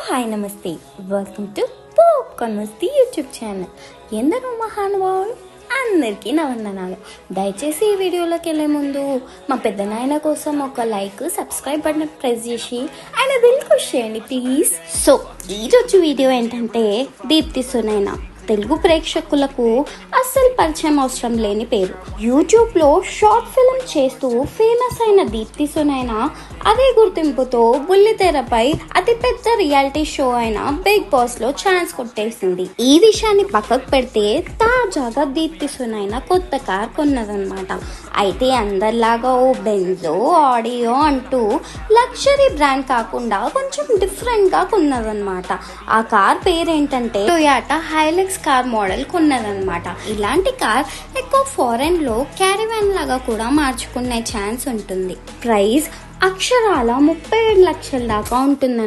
Hi నమస్తే, welcome to popcorn Masti YouTube channel. ఎందరో మహానుభావులు అందరికీ నా వందనాలు. దయచేసి ఈ వీడియోలోకి వెళ్ళే ముందు మా పెద్ద నాయన కోసం ఒక లైక్, సబ్స్క్రైబ్ బటన్ ప్రెస్ చేసి ఆయన దిల్ ఖుష్ చేయండి ప్లీజ్. సో ఈరోజు వీడియో ఏంటంటే దీప్తి సునైనా. తెలుగు ప్రేక్షకులకు అస్సలు పరిచయం అవసరం లేని పేరు. యూట్యూబ్లో షార్ట్ ఫిల్మ్ చేస్తూ ఫేమస్ అయిన దీప్తి సునైనా అదే గుర్తింపుతో బుల్లితెరపై అతిపెద్ద రియాలిటీ షో అయిన బిగ్ బాస్ లో ఛాన్స్ కొట్టేసింది. ఈ విషయాన్ని పక్కకు పెడితే తాజాగా దీప్తి సునైనా కొత్త కార్ కొన్నదన్నమాట. అయితే అందరిలాగా ఓ బెంజో, ఆడియో అంటూ లగ్జరీ బ్రాండ్ కాకుండా కొంచెం డిఫరెంట్ గా కొన్నదన్నమాట. ఆ కార్ పేరేంటంటే టొయాటా హైలెక్స్ కార్ మోడల్ కొన్నదన్నమాట. ఇలాంటి కార్ ఎక్కువ ఫారెన్ లో క్యారివాన్ లాగా కూడా మార్చుకునే ఛాన్స్ ఉంటుంది. ప్రైస్ అక్షరాల 37 లక్షల దాకా ఉంటుందన్నమాట.